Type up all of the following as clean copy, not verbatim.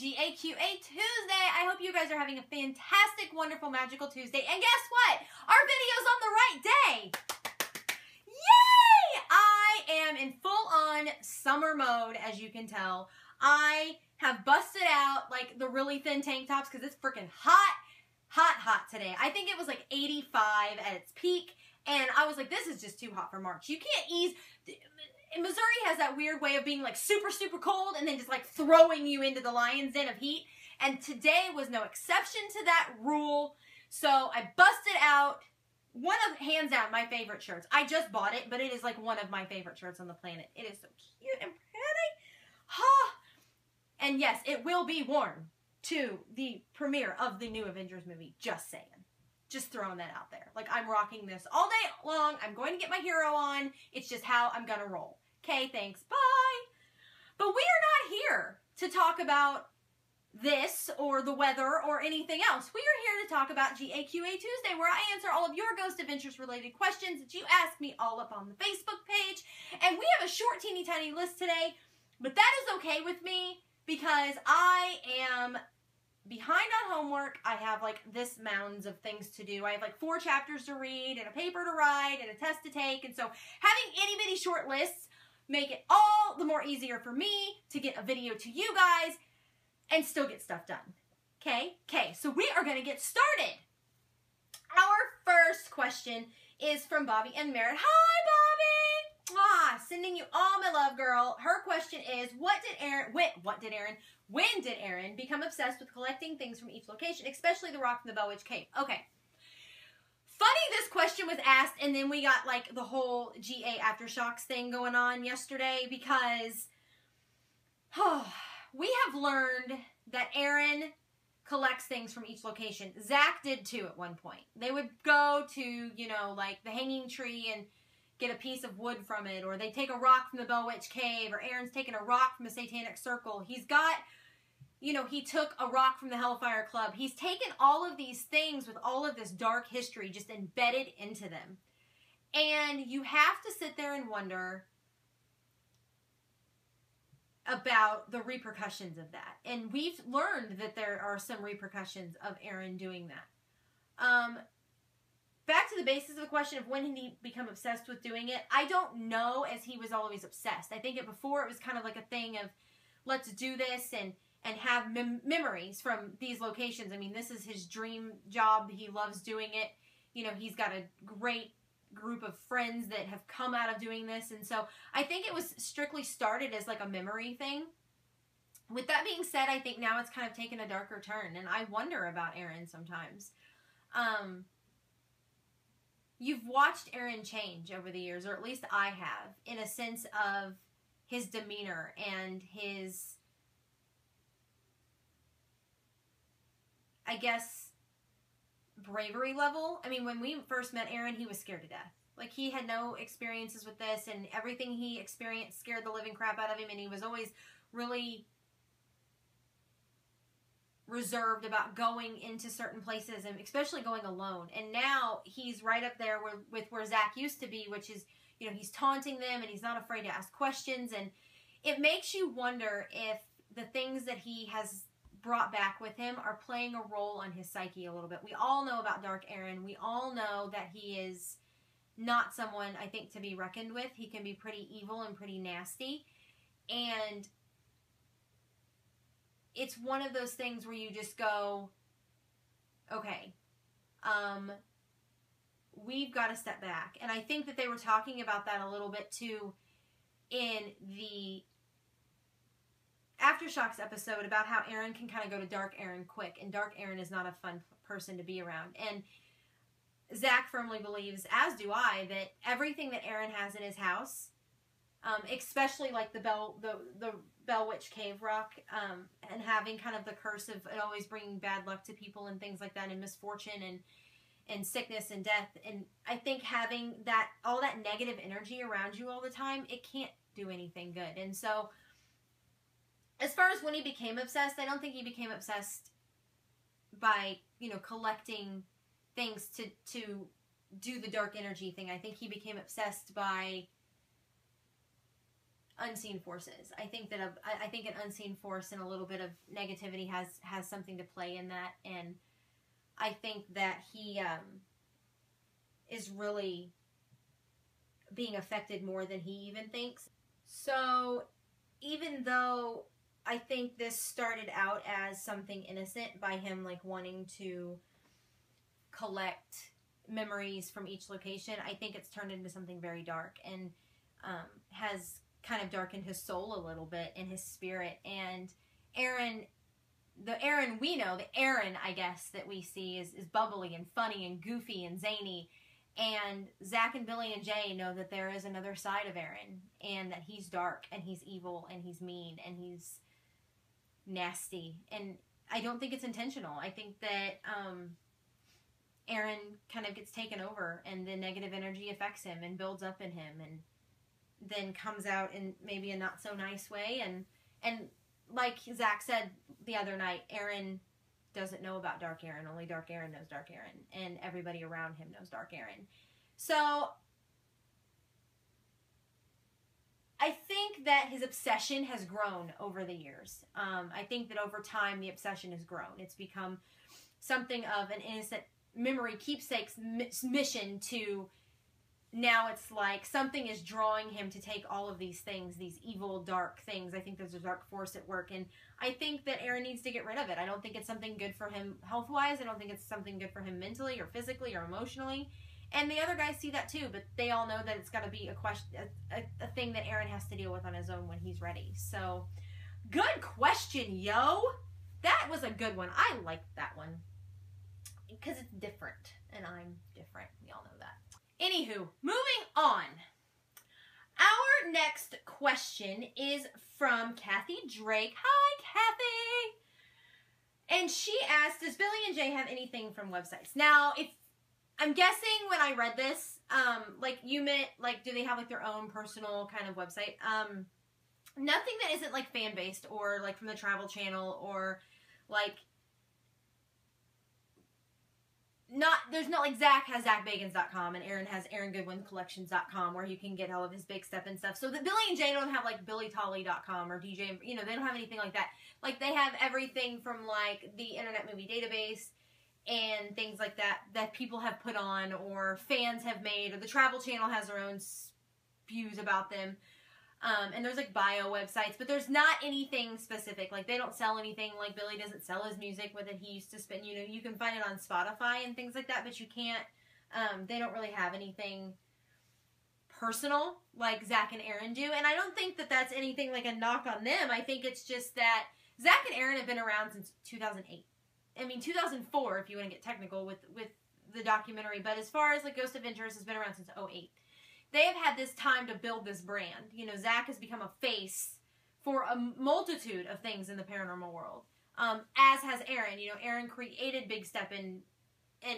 GAQA Tuesday. I hope you guys are having a fantastic, wonderful, magical Tuesday. And guess what? Our video's on the right day. Yay! I am in full-on summer mode, as you can tell. I have busted out like the really thin tank tops because it's freaking hot, hot today. I think it was like 85 at its peak. And I was like, this is just too hot for March. You can't ease... Missouri has that weird way of being like super, super cold and then just like throwing you into the lion's den of heat. And today was no exception to that rule. So I busted out one of, hands down, my favorite shirts. I just bought it, but it is like one of my favorite shirts on the planet. It is so cute and pretty. Huh. And yes, it will be worn to the premiere of the new Avengers movie. Just saying. Just throwing that out there. Like, I'm rocking this all day long. I'm going to get my hero on. It's just how I'm going to roll. Okay, thanks. Bye. But we are not here to talk about this or the weather or anything else. We are here to talk about GAQA Tuesday, where I answer all of your Ghost Adventures related questions that you ask me all up on the Facebook page. And we have a short, teeny tiny list today, but that is okay with me because I am behind on homework. I have like this mounds of things to do. I have like 4 chapters to read and a paper to write and a test to take. And so having itty bitty short lists make it all the more easier for me to get a video to you guys and still get stuff done. Okay? Okay, so we are going to get started. Our first question is from Bobby and Merritt. Hi, Bobby! Sending you all my love, girl. Her question is, when did Aaron become obsessed with collecting things from each location, especially the rock from the Bell Witch Cave? Okay. Funny this question was asked, and then we got like the whole GA Aftershocks thing going on yesterday because we have learned that Aaron collects things from each location. Zach did too at one point. They would go to, you know, like the hanging tree and get a piece of wood from it, or they take a rock from the Bell Witch Cave, or Aaron's taking a rock from the Satanic Circle. He's got, you know, he took a rock from the Hellfire Club. He's taken all of these things with all of this dark history just embedded into them. And you have to sit there and wonder about the repercussions of that. And we've learned that there are some repercussions of Aaron doing that. Back to the basis of the question of when did he become obsessed with doing it, I don't know, as he was always obsessed. I think before it was kind of like a thing of, let's do this and have memories from these locations. I mean, this is his dream job. He loves doing it. You know, he's got a great group of friends that have come out of doing this. And so I think it was strictly started as like a memory thing. With that being said, I think now it's kind of taken a darker turn. And I wonder about Aaron sometimes. You've watched Aaron change over the years, or at least I have, in a sense of his demeanor and his, I guess, bravery level. I mean, when we first met Aaron, he was scared to death. Like, he had no experiences with this, and everything he experienced scared the living crap out of him, and he was always really reserved about going into certain places, and especially going alone. And now he's right up there with where Zach used to be, which is, you know, he's taunting them and he's not afraid to ask questions. And it makes you wonder if the things that he has brought back with him are playing a role on his psyche a little bit. We all know about Dark Aaron. We all know that he is not someone, I think, to be reckoned with. He can be pretty evil and pretty nasty. And it's one of those things where you just go, okay, we've got to step back. And I think that they were talking about that a little bit too in the Aftershocks episode about how Aaron can kind of go to Dark Aaron quick. And Dark Aaron is not a fun person to be around. And Zach firmly believes, as do I, that everything that Aaron has in his house, especially like the Bell Witch Cave rock, and having kind of the curse of it always bringing bad luck to people and things like that, and misfortune and sickness and death. And I think having that, all that negative energy around you all the time, it can't do anything good. And so as far as when he became obsessed, I don't think he became obsessed by, you know, collecting things to do the dark energy thing. I think he became obsessed by unseen forces. I think that I think an unseen force and a little bit of negativity has something to play in that, and I think that he is really being affected more than he even thinks. So even though I think this started out as something innocent by him like wanting to collect memories from each location, I think it's turned into something very dark and has kind of darkened his soul a little bit and his spirit. And Aaron, the Aaron we know, the Aaron, I guess, that we see is bubbly and funny and goofy and zany. And Zach and Billy and Jay know that there is another side of Aaron, and that he's dark and he's evil and he's mean and he's nasty. And I don't think it's intentional. I think that Aaron kind of gets taken over, and the negative energy affects him and builds up in him, and then comes out in maybe a not so nice way. And like Zach said the other night, Aaron doesn't know about Dark Aaron. Only Dark Aaron knows Dark Aaron, and everybody around him knows Dark Aaron. So I think that his obsession has grown over the years. I think that over time the obsession has grown. It's become something of an innocent memory keepsake's mission to now it's like something is drawing him to take all of these things, these evil, dark things. I think there's a dark force at work, and I think that Aaron needs to get rid of it. I don't think it's something good for him health-wise. I don't think it's something good for him mentally or physically or emotionally. And the other guys see that too, but they all know that it's got to be a thing that Aaron has to deal with on his own when he's ready. So, good question, yo! That was a good one. I liked that one. Because it's different, and I'm different. We all know that. Anywho, moving on. Our next question is from Kathy Drake. Hi, Kathy! And she asked, does Billy and Jay have anything from websites? Now, if I'm guessing when I read this, like you meant, like, do they have like their own personal kind of website? Nothing that isn't like fan-based or like from the Travel Channel or like there's not like Zach has ZachBagans.com and Aaron has AaronGoodwinCollections.com where you can get all of his big stuff and stuff. So that Billy and Jay don't have like BillyTolly.com or DJ, you know, they don't have anything like that. Like they have everything from like the Internet Movie Database and things like that that people have put on or fans have made, or the Travel Channel has their own spews about them. And there's like bio websites, but there's not anything specific. Like they don't sell anything. Like Billy doesn't sell his music with it. He used to spend, you know, you can find it on Spotify and things like that, but you can't, they don't really have anything personal like Zach and Aaron do. And I don't think that that's anything like a knock on them. I think it's just that Zach and Aaron have been around since 2008. I mean, 2004 if you want to get technical with the documentary. But as far as like Ghost Adventures has been around since 2008. They have had this time to build this brand. You know, Zach has become a face for a multitude of things in the paranormal world. As has Aaron. You know, Aaron created Big Step and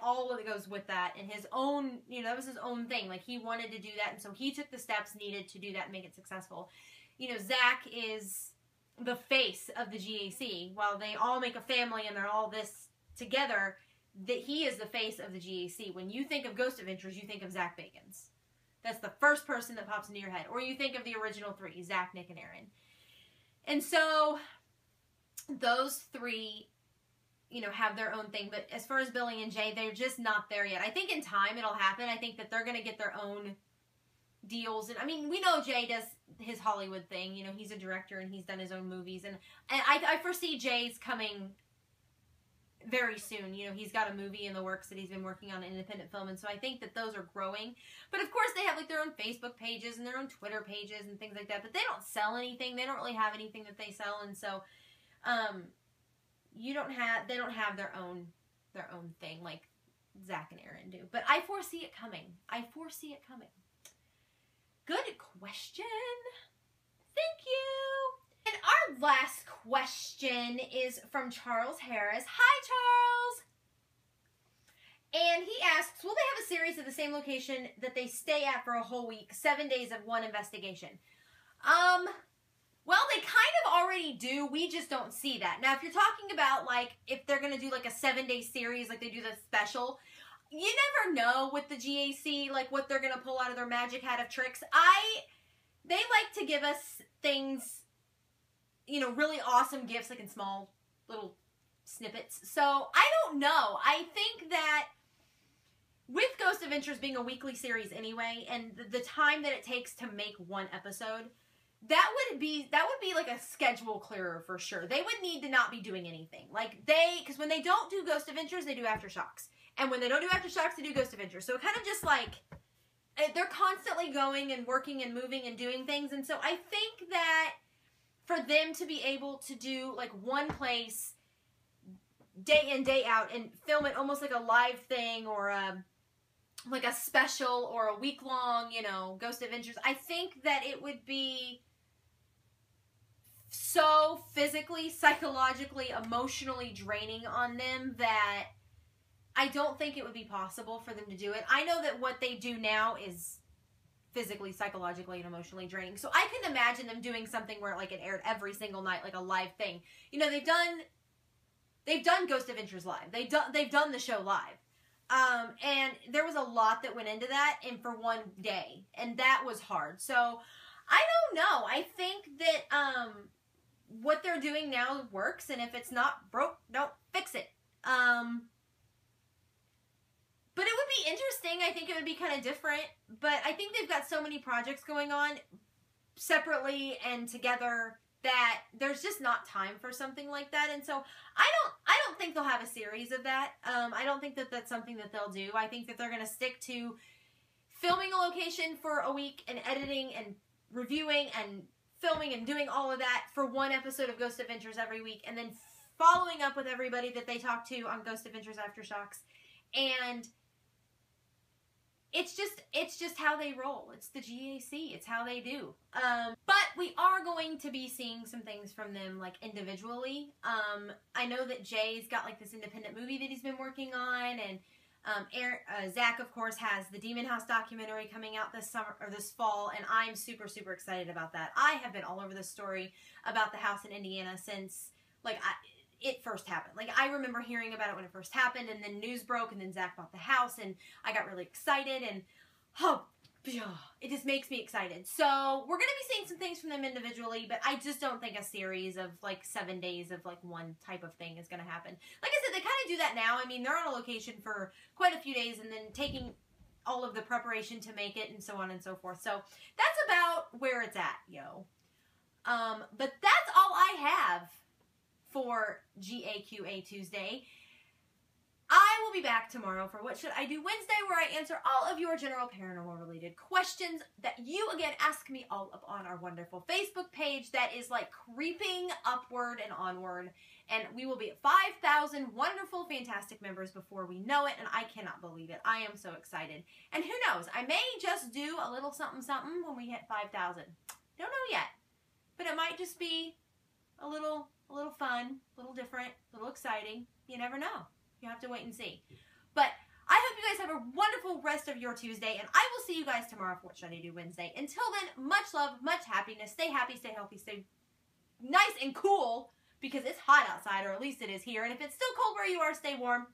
all that goes with that. And his own, you know, that was his own thing. Like, he wanted to do that. And so he took the steps needed to do that and make it successful. You know, Zach is the face of the GAC. While they all make a family and they're all this together, that he is the face of the GAC. When you think of Ghost Adventures, you think of Zach Bagans. That's the first person that pops into your head. Or you think of the original three, Zach, Nick, and Aaron. And so, those three, you know, have their own thing. But as far as Billy and Jay, they're just not there yet. I think in time it'll happen. I think that they're going to get their own deals. And I mean, we know Jay does his Hollywood thing. You know, he's a director and he's done his own movies. And I foresee Jay's coming very soon. You know, he's got a movie in the works that he's been working on, an independent film, and so I think that those are growing. But of course they have like their own Facebook pages and their own Twitter pages and things like that, but they don't sell anything. They don't really have anything that they sell, and so they don't have their own thing like Zach and Aaron do. But I foresee it coming. Good question. Thank you. And our last question is from Charles Harris. Hi, Charles! And he asks, will they have a series at the same location that they stay at for a whole week, 7 days of one investigation? Well, they kind of already do. We just don't see that. Now, if you're talking about, like, if they're going to do, like, a 7-day series, like they do the special, you never know with the GAC, like, what they're going to pull out of their magic hat of tricks. they like to give us things, you know, really awesome gifts, like in small little snippets. So I don't know. I think that with Ghost Adventures being a weekly series anyway, and the time that it takes to make one episode, that would be like a schedule clearer for sure. They would need to not be doing anything. Like because when they don't do Ghost Adventures, they do Aftershocks. And when they don't do Aftershocks, they do Ghost Adventures. So it kind of just like, they're constantly going and working and moving and doing things. And so I think that for them to be able to do like one place day in, day out and film it almost like a live thing or like a special or a week-long, you know, Ghost Adventures, I think that it would be so physically, psychologically, emotionally draining on them that I don't think it would be possible for them to do it. I know that what they do now is physically, psychologically, and emotionally draining. So I can imagine them doing something where like it aired every single night, like a live thing. You know, they've done Ghost Adventures live. They've done the show live. And there was a lot that went into that and for one day. And that was hard. So I don't know. I think that what they're doing now works, and if it's not broke, don't fix it. But it would be interesting. I think it would be kind of different. But I think they've got so many projects going on separately and together that there's just not time for something like that. And so I don't think they'll have a series of that. I don't think that that's something that they'll do. I think that they're going to stick to filming a location for a week and editing and reviewing and filming and doing all of that for one episode of Ghost Adventures every week, and then following up with everybody that they talk to on Ghost Adventures Aftershocks. And it's just how they roll. It's the GAC. It's how they do. But we are going to be seeing some things from them, like, individually. I know that Jay's got, like, this independent movie that he's been working on, and Zach, of course, has the Demon House documentary coming out this summer, or this fall, and I'm super, super excited about that. I have been all over this story about the house in Indiana since, like, it first happened. Like, I remember hearing about it when it first happened, and then news broke, and then Zach bought the house, and I got really excited, and it just makes me excited. So we're going to be seeing some things from them individually, but I just don't think a series of, like, 7 days of, like, one type of thing is going to happen. Like I said, they kind of do that now. I mean, they're on a location for quite a few days, and then taking all of the preparation to make it, and so on and so forth. So that's about where it's at, yo. But that's all I have for GAQA Tuesday. I will be back tomorrow for What Should I Do Wednesday, where I answer all of your general paranormal related questions that you, again, ask me all up on our wonderful Facebook page that is, like, creeping upward and onward. And we will be at 5,000 wonderful, fantastic members before we know it, and I cannot believe it. I am so excited. And who knows, I may just do a little something something when we hit 5,000. Don't know yet. But it might just be a little fun, a little different, a little exciting. You never know. You have to wait and see. But I hope you guys have a wonderful rest of your Tuesday, and I will see you guys tomorrow for What Should I Do Wednesday. Until then, much love, much happiness. Stay happy, stay healthy, stay nice and cool, because it's hot outside, or at least it is here. And if it's still cold where you are, stay warm.